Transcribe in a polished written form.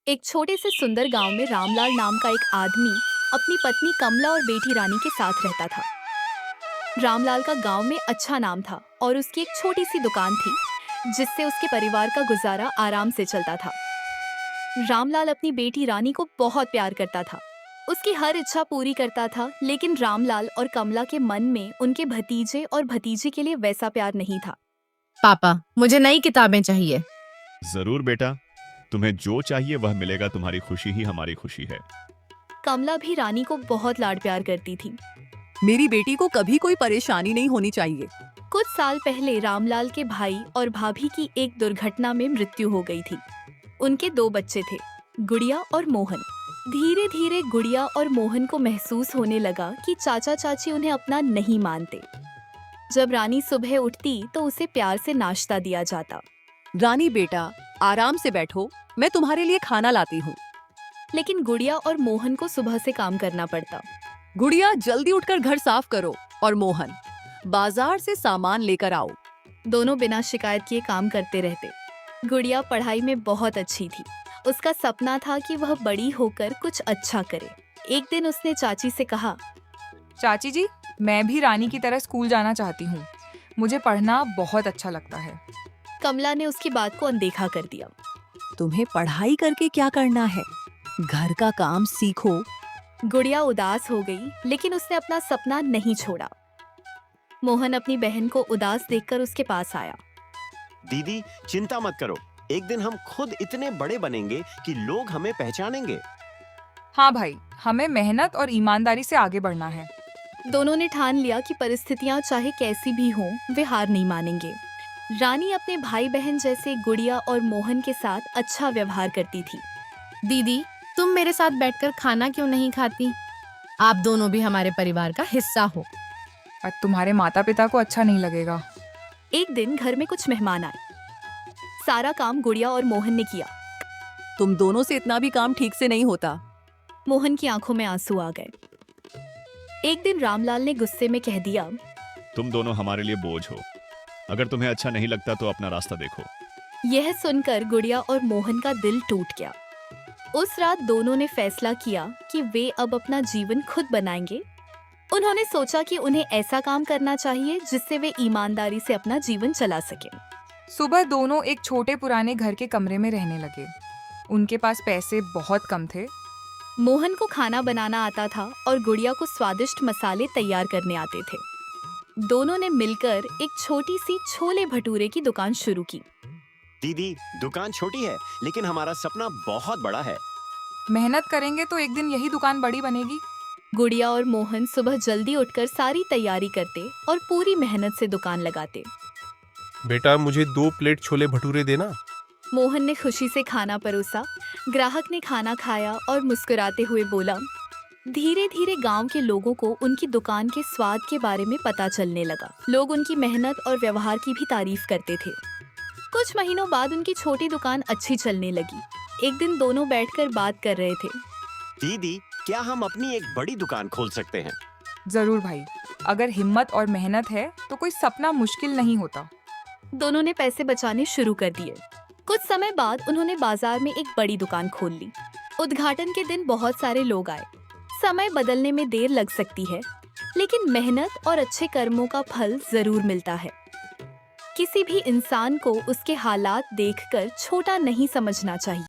एक छोटे से सुंदर गांव में रामलाल नाम का एक आदमी अपनी पत्नी कमला और बेटी रानी के साथ रहता था। रामलाल का गांव में अच्छा नाम था और उसकी एक छोटी सी दुकान थी जिससे उसके परिवार का गुजारा आराम से चलता था। रामलाल अपनी बेटी रानी को बहुत प्यार करता था, उसकी हर इच्छा पूरी करता था, लेकिन रामलाल और कमला के मन में उनके भतीजे और भतीजी के लिए वैसा प्यार नहीं था। पापा, मुझे नई किताबें चाहिए। जरूर बेटा, तुम्हें जो चाहिए वह मिलेगा। तुम्हारी खुशी ही हमारी खुशी है। कमला भी रानी को बहुत लाड प्यार करती थी। मेरी बेटी को कभी कोई परेशानी नहीं होनी चाहिए। कुछ साल पहले रामलाल के भाई और भाभी की एक दुर्घटना में मृत्यु हो गई थी। उनके दो बच्चे थे, गुड़िया और मोहन। धीरे धीरे गुड़िया और मोहन को महसूस होने लगा कि चाचा चाची उन्हें अपना नहीं मानते। जब रानी सुबह उठती तो उसे प्यार से नाश्ता दिया जाता। रानी बेटा, आराम से बैठो, मैं तुम्हारे लिए खाना लाती हूँ। लेकिन गुड़िया और मोहन को सुबह से काम करना पड़ता। गुड़िया, जल्दी उठकर घर साफ करो और मोहन, बाजार से सामान लेकर आओ। दोनों बिना शिकायत किए काम करते रहते। गुड़िया पढ़ाई में बहुत अच्छी थी। उसका सपना था कि वह बड़ी होकर कुछ अच्छा करे। एक दिन उसने चाची से कहा, चाची जी, मैं भी रानी की तरह स्कूल जाना चाहती हूँ। मुझे पढ़ना बहुत अच्छा लगता है। कमला ने उसकी बात को अनदेखा कर दिया। तुम्हें पढ़ाई करके क्या करना है? घर का काम सीखो। गुड़िया उदास हो गई, लेकिन उसने अपना सपना नहीं छोड़ा। मोहन अपनी बहन को उदास देखकर उसके पास आया। दीदी, चिंता मत करो, एक दिन हम खुद इतने बड़े बनेंगे कि लोग हमें पहचानेंगे। हाँ भाई, हमें मेहनत और ईमानदारी से आगे बढ़ना है। दोनों ने ठान लिया कि परिस्थितियां चाहे कैसी भी हों, वे हार नहीं मानेंगे। रानी अपने भाई बहन जैसे गुड़िया और मोहन के साथ अच्छा व्यवहार करती थी। दीदी, तुम मेरे साथ बैठकर खाना क्यों नहीं खाती? आप दोनों भी हमारे परिवार का हिस्सा हो। और तुम्हारे माता पिता को अच्छा नहीं लगेगा। एक दिन घर में कुछ मेहमान आए। सारा काम गुड़िया और मोहन ने किया। तुम दोनों से इतना भी काम ठीक से नहीं होता। मोहन की आंखों में आंसू आ गए। एक दिन रामलाल ने गुस्से में कह दिया, तुम दोनों हमारे लिए बोझ हो। अगर तुम्हें अच्छा नहीं लगता तो अपना रास्ता देखो। यह सुनकर गुड़िया और मोहन का दिल टूट गया। उस रात दोनों ने फैसला किया कि वे अब अपना जीवन खुद बनाएंगे। उन्होंने सोचा कि उन्हें ऐसा काम करना चाहिए जिससे वे ईमानदारी से अपना जीवन चला सकें। सुबह दोनों एक छोटे पुराने घर के कमरे में रहने लगे। उनके पास पैसे बहुत कम थे। मोहन को खाना बनाना आता था और गुड़िया को स्वादिष्ट मसाले तैयार करने आते थे। दोनों ने मिलकर एक छोटी सी छोले भटूरे की दुकान शुरू की। दीदी, दुकान छोटी है लेकिन हमारा सपना बहुत बड़ा है। मेहनत करेंगे तो एक दिन यही दुकान बड़ी बनेगी। गुड़िया और मोहन सुबह जल्दी उठकर सारी तैयारी करते और पूरी मेहनत से दुकान लगाते। बेटा, मुझे 2 प्लेट छोले भटूरे देना। मोहन ने खुशी से खाना परोसा। ग्राहक ने खाना खाया और मुस्कुराते हुए बोला। धीरे धीरे गांव के लोगों को उनकी दुकान के स्वाद के बारे में पता चलने लगा। लोग उनकी मेहनत और व्यवहार की भी तारीफ करते थे। कुछ महीनों बाद उनकी छोटी दुकान अच्छी चलने लगी। एक दिन दोनों बैठकर बात कर रहे थे। दीदी, क्या हम अपनी एक बड़ी दुकान खोल सकते हैं? जरूर भाई, अगर हिम्मत और मेहनत है तो कोई सपना मुश्किल नहीं होता। दोनों ने पैसे बचाने शुरू कर दिए। कुछ समय बाद उन्होंने बाजार में एक बड़ी दुकान खोल ली। उद्घाटन के दिन बहुत सारे लोग आए। समय बदलने में देर लग सकती है, लेकिन मेहनत और अच्छे कर्मों का फल जरूर मिलता है। किसी भी इंसान को उसके हालात देखकर छोटा नहीं समझना चाहिए।